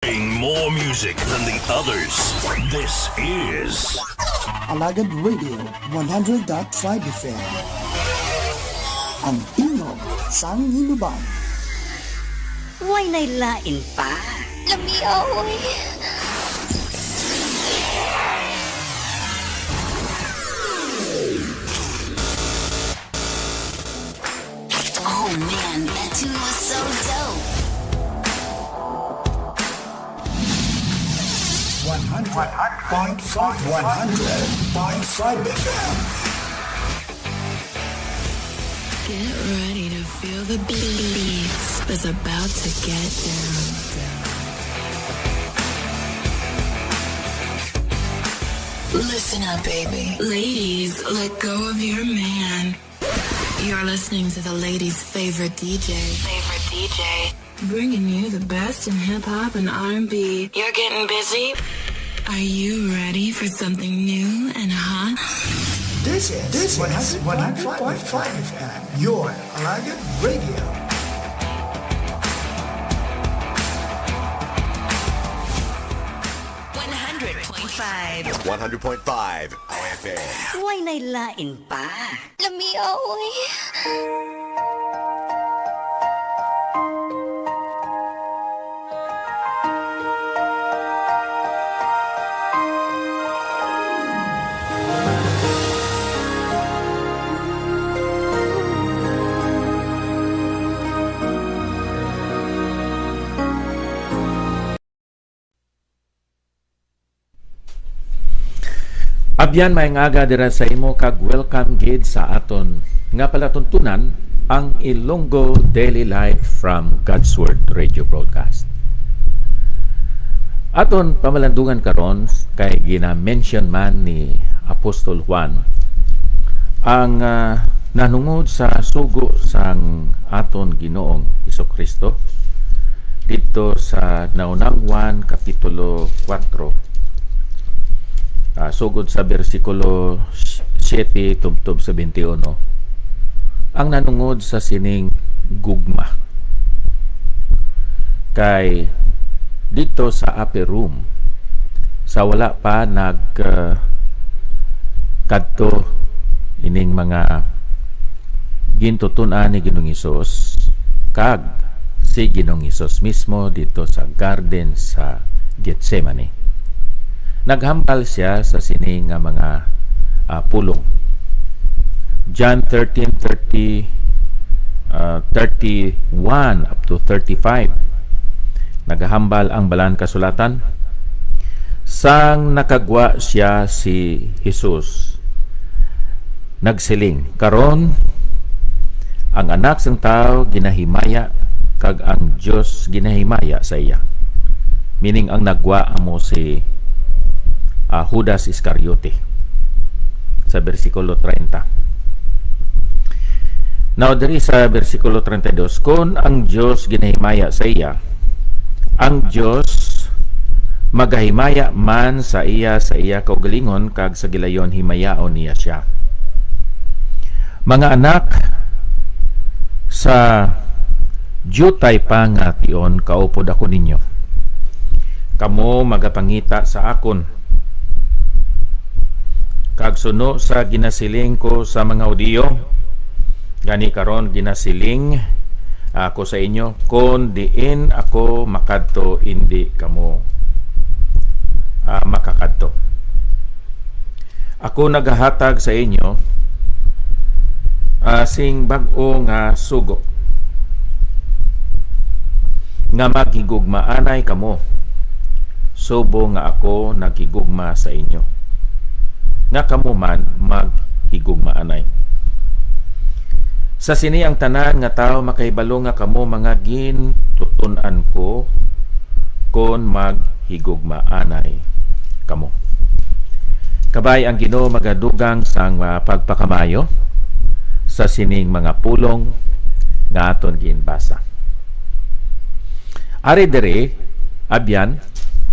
Playing more music than the others. This is Alagad Radio 100.5 FM. Ang tingog sang hinuban. Huwag nailain pa. Lami aoy. Oh man, that tune was so dope. 100.5 FM. Get ready to feel the beats. It's about to get down. Listen up, baby. Ladies, let go of your man. You're listening to the ladies' favorite DJ. Bringing you the best in hip-hop and R&B. You're getting busy? Are you ready for something new and hot? This is 100.5 FM. Your Alagad Radio. $100.5. 100.5 FM. Huwag nailain pa. Lami aoy. Abyan may ngaga dira sa imo kag welcome gid sa aton nga palatuntunan ang Ilonggo Daily Life from God's Word Radio Broadcast. Aton pamalandungan karon kay gina-mention man ni Apostol Juan ang nanungod sa sugo sang aton Ginoong Hesukristo dito sa naunang Juan kapitulo 4. Sugod sa versikulo 7 tubtob sa 21 ang nanungod sa sining gugma kay dito sa upper room sa wala pa kadto ining mga gintutunan ni Ginoong Hesus kag si Ginoong Hesus mismo dito sa garden sa Getsemani. Naghambal siya sa sining nga mga pulong. John 13:31 up to 35. Naghambal ang balan kasulatan. Sang nakagwa siya si Jesus, nagsiling, karon ang anak sang tao ginahimaya kag ang Dios ginahimaya sa iya. Meaning ang nagwa amo si Judas Iscariote sa versikulo 30. Now, diri sa versikulo 32, kung ang Diyos ginahimaya sa iya, ang Diyos magahimaya man sa iya kaugalingon kag sa gilayon himayaon niya siya. Mga anak, sa jutay pa nga tion kaupod ako ninyo. Kamo magapangita sa akon kag suno sa ginasiling ko sa mga Hudiyo, gani karon ginasiling ako sa inyo, kon diin ako makadto indi kamo makakadto. Ako nagahatag sa inyo sing bag-o nga sugo nga maghigugmaanay kamo, subo nga ako naghigugma sa inyo nga kamo man maghigugmaanay. Sa sini ang tanan nga tao makahibalo nga kamo mga gintutunan ko kon maghigugmaanay kamo. Kabay ang Ginoo magadugang sang pagpakamayo sa sining mga pulong nga aton ginbasa. Ari diri abyan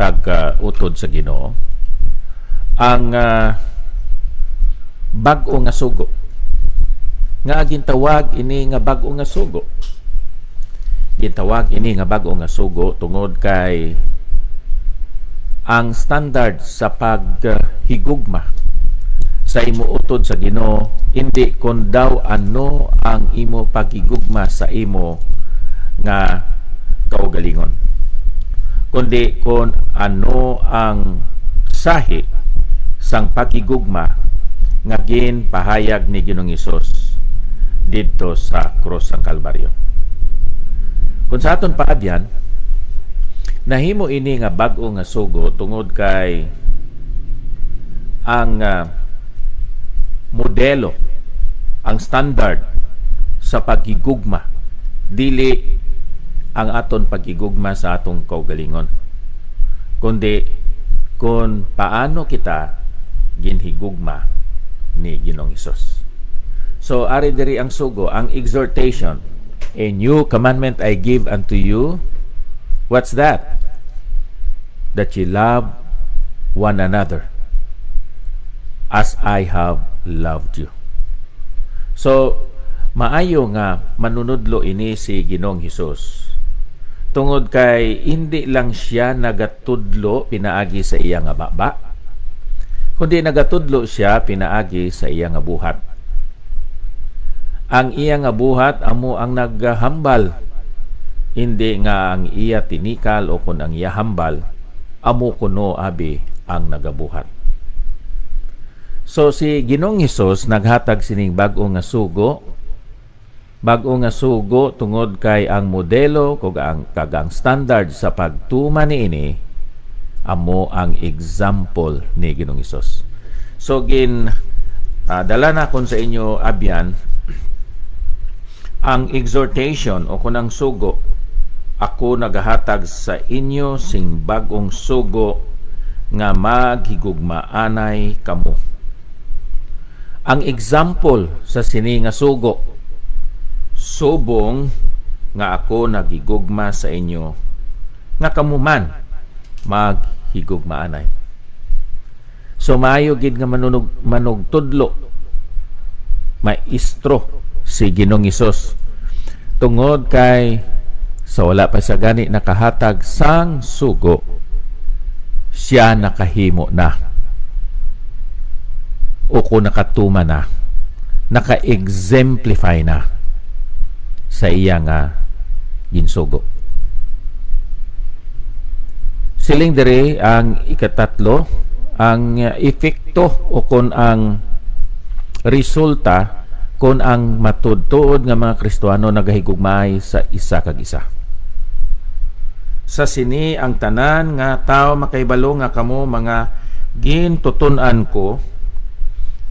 kag utod sa Ginoo ang bag-o nga sugo nga gintawag ini nga bag-o nga sugo. Gintawag ini nga bag-o nga sugo tungod kay ang standard sa paghigugma sa imo utod sa Ginoo, hindi kun daw ano ang imo paghigugma sa imo nga kaugalingon, kundi kun ano ang sahi sang paghigugma nga ginpahayag ni Ginoong Hesus didto sa krus sang Kalbaryo. Kung sa aton paabyan, nahimo ini nga bag-o nga sugo tungod kay ang modelo, ang standard sa paghigugma dili ang aton paghigugma sa atong kaugalingon, kundi kung paano kita ginhigugma ni Ginoong Hesus. So ari diri ang sugo, ang exhortation, a new commandment I give unto you. What's that? That you love one another as I have loved you. So, maayo nga manunudlo ini si Ginoong Hesus. Tungod kay hindi lang siya nagatudlo pinaagi sa iya nga baba, kundi nagatudlo siya pinaagi sa iya nga buhat. Ang iya nga buhat amo ang naghambal, hindi nga ang iya tinikal o kun ang iya hambal amo kuno abi ang nagabuhat. So si Ginoong Hesus naghatag sining bag-o nga sugo, tungod kay ang modelo kag ang standard sa pagtuman niini amo ang example ni Ginoong Hesus. So dala na kon sa inyo abyan ang exhortation o kun ang sugo. Ako nagahatag sa inyo sing bag-ong sugo nga maghigugmaanay kamo. Ang example sa sini nga sugo, subong nga ako naghigugma sa inyo nga kamo man maghigugmaanay. So maayo gid nga manugtudlo maestro si Ginoong Hesus tungod kay sa wala pa sa gani nakahatag sang sugo, siya nakahimo na o kung nakatuma na, naka-exemplify na sa iya nga ginsugo. Siling diri ang ikatatlo, ang epekto o kung ang resulta kung ang matudtuod nga mga Kristiyano nagahigugmay sa isa kag isa. Sa sini ang tanan nga tao makaibalo nga kamo mga gintutunan ko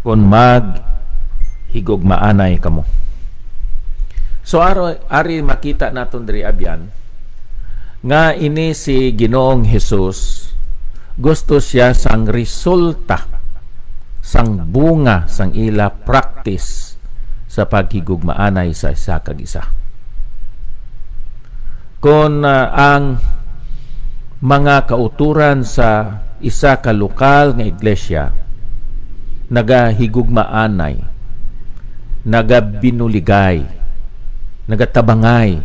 kung maghigugmaanay kamo. So ari makita naton diri abyan nga ini si Ginoong Hesus gusto siya sang resulta, sang bunga sang ila practice sa paghigugmaanay sa isa kag isa. Kung ang mga kauturan sa isa ka lokal nga iglesia nagahigugmaanay, nagabinuligay, nagatabangay,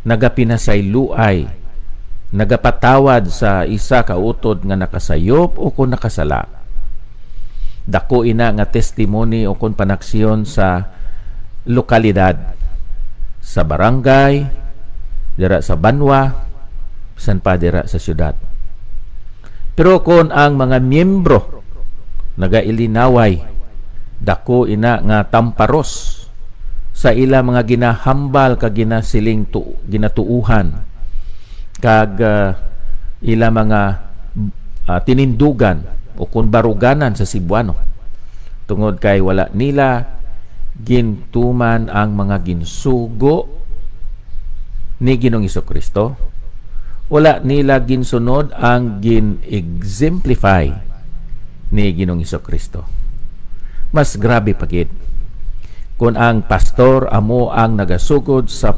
nagapinasayluay, nagapatawad sa isa ka utod nga nakasayop o kung nakasala, dako ina nga testimony o kung panaksyon sa lokalidad, sa barangay, dira sa banwa, san pa dira sa syudad. Pero kung ang mga miyembro nagailinaway, dako ina nga tamparos sa ila mga ginahambal kag ginasiling ginatuuhan kag ila mga tinindugan o kung baruganan sa Cebuano, tungod kay wala nila gintuman ang mga ginsugo ni Ginoong Hesukristo, wala nila ginsunod ang gin-exemplify ni Ginoong Hesukristo. Mas grabe pagit kung ang pastor amo ang nagasugod sa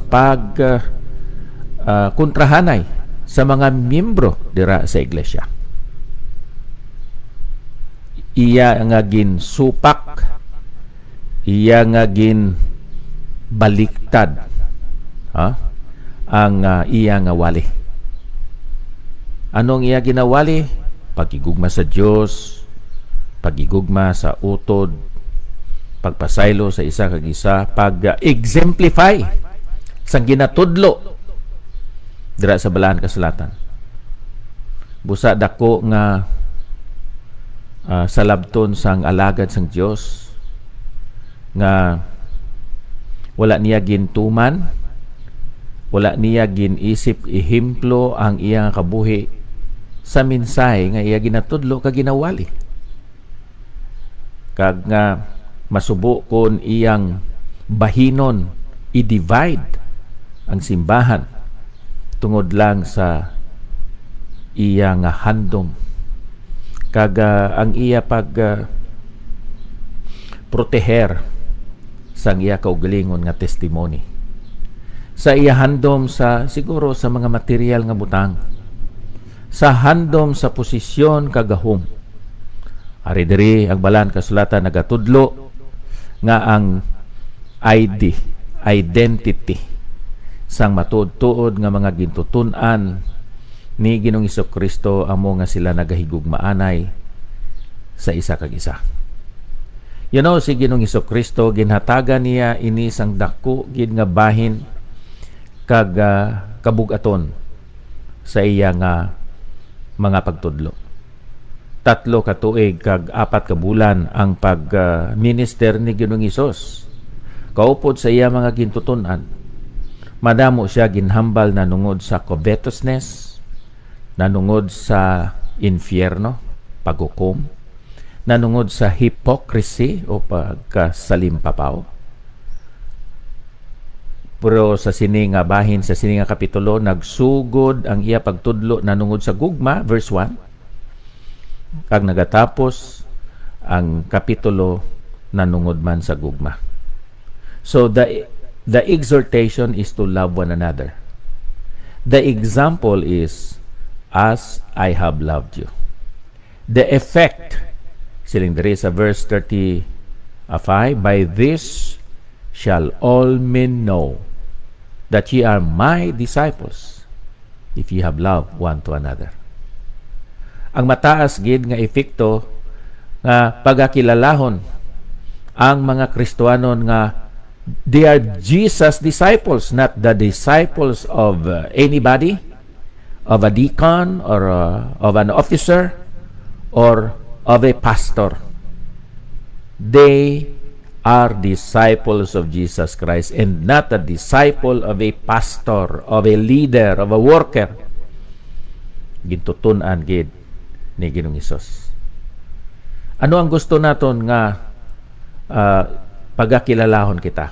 kontrahanay sa mga miyembro dira sa iglesia. Iya nga ginsupak, iya nga ginbaliktad ang iya nga wali. Anong iya ginawali? pagigugma sa Dios, pagigugma sa utod, pagpasaylo sa isa kag isa, pag-exemplify sang ginatudlo dira sa balahan kasulatan. Busa dako nga sa labton sang alagad sang Dios nga wala niya gintuman, wala niya ginisip ihemplo ang iyang kabuhi sa mensahe nga iya ginatudlo kag ginawali. Kag nga masubo kon iyang bahinon i-divide ang simbahan tungod lang sa iya nga handom. Kag ang iya pag proteher sang iya kaugalingon nga testimony. Sa iya handom sa siguro sa mga material nga butang. Sa handom sa posisyon kagahom. Ari diri ang balan kasulatan nagatudlo nga ang identity sang matuod-tuod nga mga gintutunan ni Ginoong Hesukristo amo nga sila nagahigugmaanay sa isa kag isa. You know, si Ginoong Hesukristo ginhatagan niya ini sang dako gid nga bahin kag kabugaton sa iya nga mga pagtudlo. 3 ka tuig kag 4 ka bulan ang pag-minister ni Ginoong Hesus. Kaupod sa iya mga gintutunan, madamo siya ginhambal na nungod sa covetousness, nanungod sa infierno, paghukom, nanungod sa hypocrisy o pagkasalimpapaw. Pero sa sini nga bahin, sa sini nga kapitulo, nagsugod ang iya pagtudlo nanungod sa gugma, verse 1. Kag nagatapos ang kapitulo nanungod man sa gugma. So the exhortation is to love one another. The example is, as I have loved you. The effect, siling diri sa verse 35, by this shall all men know that ye are my disciples, if ye have love one to another. Ang mataas gid nga epekto nga pagakilalahon ang mga Kristiyanon nga they are Jesus disciples, not the disciples of anybody, of a deacon or of an officer or of a pastor. They are disciples of Jesus Christ and not a disciple of a pastor, of a leader, of a worker. Gintutunan gid ni Ginoong Hesus. Ano ang gusto naton nga pagakilalahon kita?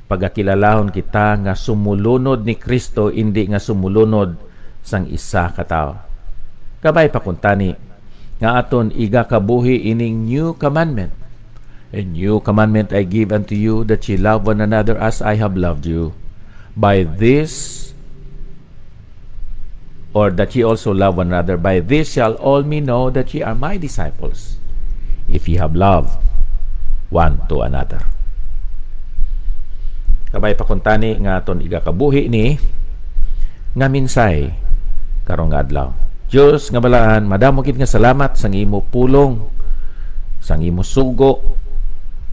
Pagakilalahon kita nga sumulunod ni Kristo, hindi nga sumulunod sang isa ka tawo. Kabay pa kuntani nga aton igakabuhi ining new commandment. A new commandment I give unto you, that ye love one another as I have loved you. By this, or that ye also love one another, by this shall all men know that ye are my disciples, if ye have love one to another. Kabay pakuntani nga aton igakabuhi ni nga minsay karong adlaw. Dios nga balaan, madamo gid nga salamat sang imo pulong, sang imo sugo,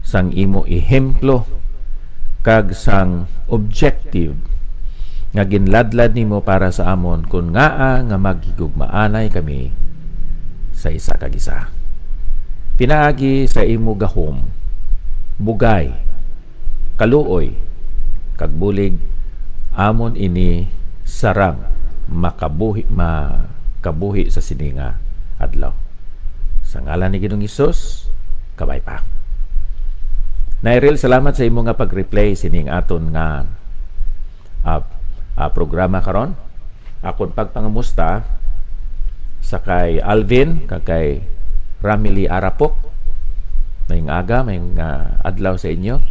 sang imo ehemplo, kag sang objective nga ginladlad nimo para sa amon kun ngaa nga maghigugmaanay kami sa isa kag isa. Pinaagi sa imo gahom, bugay, kaluoy, kag bulig amon ini sarang makabuhi sa sininga adlaw. Sa ngalan ni Ginoong Hesus, kabay pa. Nairil, salamat sa imo nga pag-replay sining aton nga programa karon. Akon pagpangamusta sa kay Alvin, kay Ramily Arapok. May aga, may adlaw sa inyo.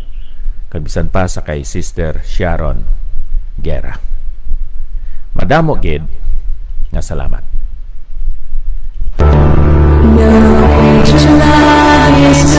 Kabisan pa sa kay Sister Sharon Guerra. Madamo gid nga salamat. No, July is